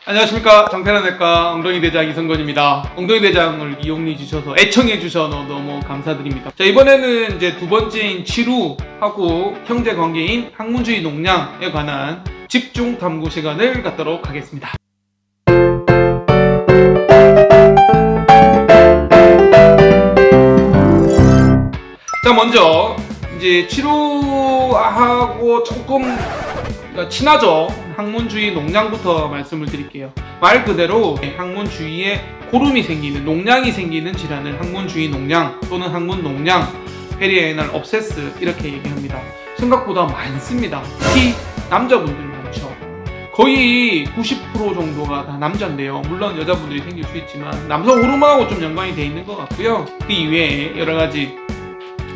안녕하십니까. 정태란외과 엉덩이 대장 이성건입니다. 엉덩이 대장을 이용해 주셔서 애청해 주셔서 너무 감사드립니다. 자, 이번에는 이제 두 번째인 치루하고 형제 관계인 학문주의 농량에 관한 집중 탐구 시간을 갖도록 하겠습니다. 자, 먼저 이제 치루하고 조금 친하죠. 학문주의 농량부터 말씀을 드릴게요. 말 그대로 학문주의에 고름이 생기는, 농량이 생기는 질환을 학문주의 농량 또는 학문농량, 페리에날 옵세스 이렇게 얘기합니다. 생각보다 많습니다. 특히 남자분들 많죠. 거의 90% 정도가 다 남자인데요. 물론 여자분들이 생길 수 있지만 남성 호르몬하고 좀 연관이 돼 있는 것 같고요. 그 이외에 여러 가지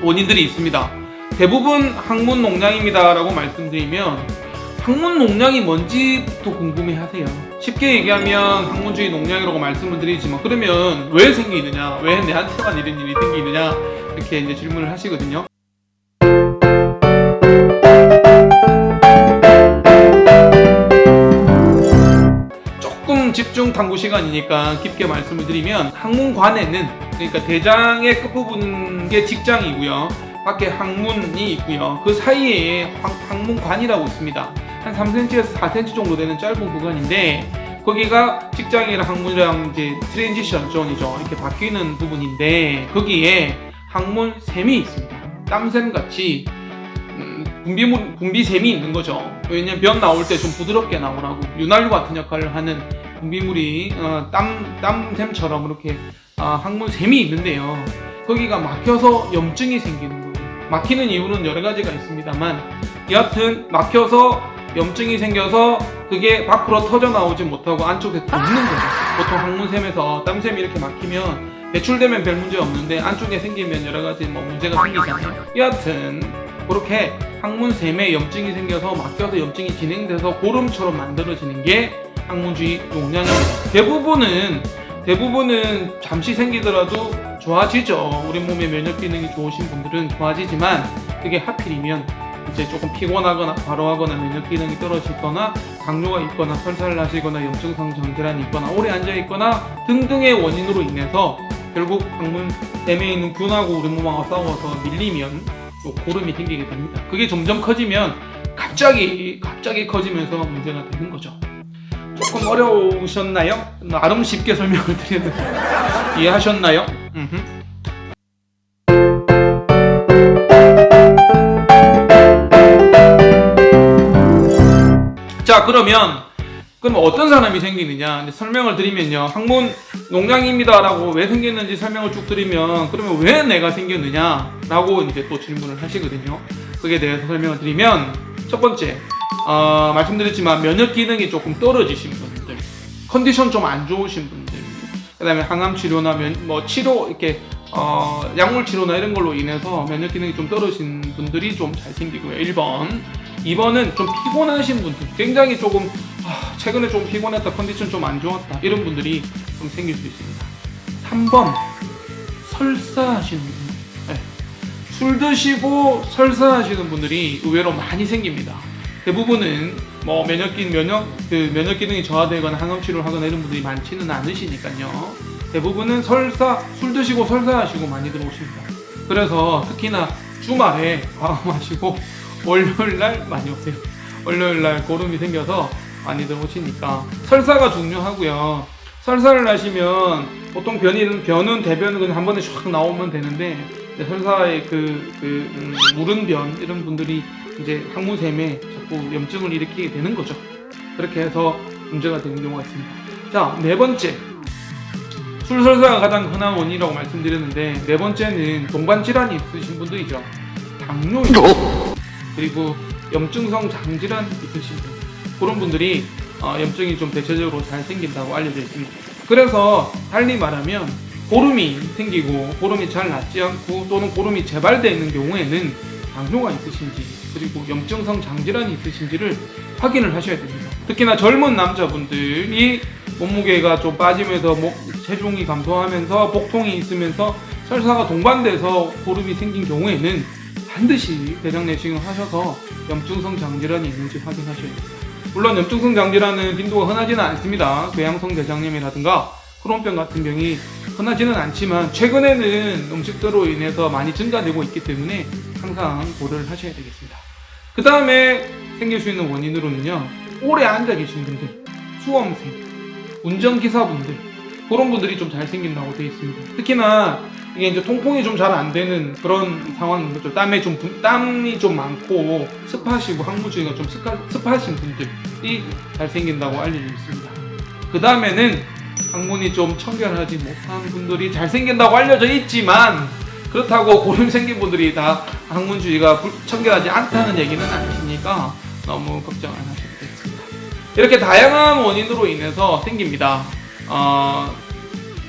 원인들이 있습니다. 대부분 학문농량입니다 라고 말씀드리면 학문 농량이 뭔지부터 궁금해하세요. 쉽게 얘기하면 학문주의 농량이라고 말씀을 드리지만 그러면 왜 생기느냐, 왜 내한테만 이런 일이 생기느냐 이렇게 이제 질문을 하시거든요. 조금 집중 탐구 시간이니까 깊게 말씀을 드리면 학문관에는, 그러니까 대장의 끝부분의 직장이고요, 밖에 항문이 있고요, 그 사이에 항문관이라고 있습니다. 한 3cm에서 4cm 정도 되는 짧은 구간인데 거기가 직장이랑 항문이랑 이제 트랜지션 존이죠. 이렇게 바뀌는 부분인데 거기에 항문샘이 있습니다. 땀샘 같이 분비샘이 있는 거죠. 왜냐면 변 나올 때 좀 부드럽게 나오라고, 윤활유 같은 역할을 하는 분비물이 땀샘처럼 이렇게 항문샘이 있는데요. 거기가 막혀서 염증이 생기는 거예요. 막히는 이유는 여러 가지가 있습니다만 여하튼 막혀서 염증이 생겨서 그게 밖으로 터져 나오지 못하고 안쪽에 굽는 거죠. 보통 항문샘에서 땀샘이 이렇게 막히면 배출되면 별 문제 없는데 안쪽에 생기면 여러 가지 문제가 생기잖아요. 여하튼 그렇게 항문샘에 염증이 생겨서 막혀서 염증이 진행돼서 고름처럼 만들어지는 게 학문주의 농량입니다. 대부분은 잠시 생기더라도 좋아지죠. 우리 몸의 면역 기능이 좋으신 분들은 좋아지지만 그게 하필이면 이제 조금 피곤하거나 과로하거나 면역 기능이 떨어지거나 당뇨가 있거나 설사를 하시거나 염증성 전질환이 있거나 오래 앉아 있거나 등등의 원인으로 인해서 결국 항문샘에 있는 균하고 우리 몸하고 싸워서 밀리면 또 고름이 생기게 됩니다. 그게 점점 커지면 갑자기 커지면서 문제가 되는 거죠. 조금 어려우셨나요? 나름 쉽게 설명을 드렸는데 이해하셨나요? 자, 그럼 어떤 사람이 생기느냐 설명을 드리면요, 학문 농량입니다 라고 왜 생겼는지 설명을 쭉 드리면 그러면 왜 내가 생겼느냐 라고 이제 또 질문을 하시거든요. 그에 대해서 설명을 드리면 첫 번째, 말씀드렸지만 면역 기능이 조금 떨어지신 분들, 컨디션 좀 안 좋으신 분들, 그 다음에 항암 치료나 치료 이렇게 약물 치료나 이런 걸로 인해서 면역 기능이 좀 떨어진 분들이 좀 잘 생기고요. 1번. 2번은 좀 피곤하신 분들, 굉장히 조금 최근에 좀 피곤했다, 컨디션 좀 안 좋았다 이런 분들이 좀 생길 수 있습니다. 3번. 설사하시는 분들. 네. 술 드시고 설사하시는 분들이 의외로 많이 생깁니다. 대부분은 면역 기능이 저하되거나 항암 치료를 하거나 이런 분들이 많지는 않으시니까요. 대부분은 술 드시고 설사하시고 많이 들어오십니다. 그래서 특히나 주말에 과음하시고 월요일날 많이 오세요. 월요일날 고름이 생겨서 많이 들어오시니까 설사가 중요하고요. 설사를 하시면 보통 변은 대변은 한 번에 샥 나오면 되는데 설사의 무른 변 이런 분들이 이제 항문샘에 자꾸 염증을 일으키게 되는 거죠. 그렇게 해서 문제가 되는 경우가 있습니다. 자, 네 번째, 술설사가 가장 흔한 원인이라고 말씀드렸는데 네 번째는 동반 질환이 있으신 분들이죠. 당뇨 그리고 염증성 장질환 있으신 분, 그런 분들이 염증이 좀 대체적으로 잘 생긴다고 알려져 있습니다. 그래서 달리 말하면 고름이 생기고 고름이 잘 낫지 않고 또는 고름이 재발되어 있는 경우에는 당뇨가 있으신지 그리고 염증성 장질환이 있으신지를 확인을 하셔야 됩니다. 특히나 젊은 남자분들이 몸무게가 좀 빠지면서 체중이 감소하면서 복통이 있으면서 설사가 동반돼서 고름이 생긴 경우에는 반드시 대장 내시경을 하셔서 염증성 장질환이 있는지 확인하셔야 됩니다. 물론 염증성 장질환은 빈도가 흔하지는 않습니다. 궤양성 대장염이라든가 크론병 같은 병이 흔하지는 않지만 최근에는 음식들로 인해서 많이 증가되고 있기 때문에 항상 고려를 하셔야 되겠습니다. 그 다음에 생길 수 있는 원인으로는요, 오래 앉아 계신 분들, 수험생, 운전기사분들, 그런 분들이 좀 잘 생긴다고 되어 있습니다. 특히나 이게 이제 통풍이 좀 잘 안 되는 그런 상황인 거죠. 땀이 좀 많고 습하시고 항문주의가 좀 습하신 분들이 잘 생긴다고 알려져 있습니다. 그 다음에는 항문이 좀 청결하지 못한 분들이 잘 생긴다고 알려져 있지만, 그렇다고 고름 생긴 분들이 다 항문주의가 청결하지 않다는 얘기는 아니시니까 너무 걱정 안 하셔도 되겠습니다. 이렇게 다양한 원인으로 인해서 생깁니다.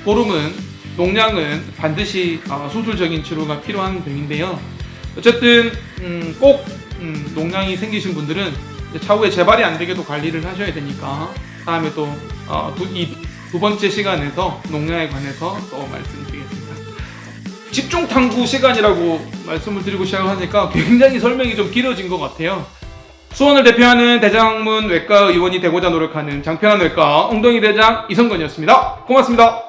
고름은, 농양은 반드시 수술적인 치료가 필요한 병인데요. 어쨌든 꼭 농양이 생기신 분들은 차후에 재발이 안 되게도 관리를 하셔야 되니까 다음에 또 두 번째 시간에서 농양에 관해서 또 말씀드리겠습니다. 집중 탐구 시간이라고 말씀을 드리고 시작하니까 굉장히 설명이 좀 길어진 것 같아요. 수원을 대표하는 대장문 외과 의원이 되고자 노력하는 장편한 외과 엉덩이 대장 이성건이었습니다. 고맙습니다.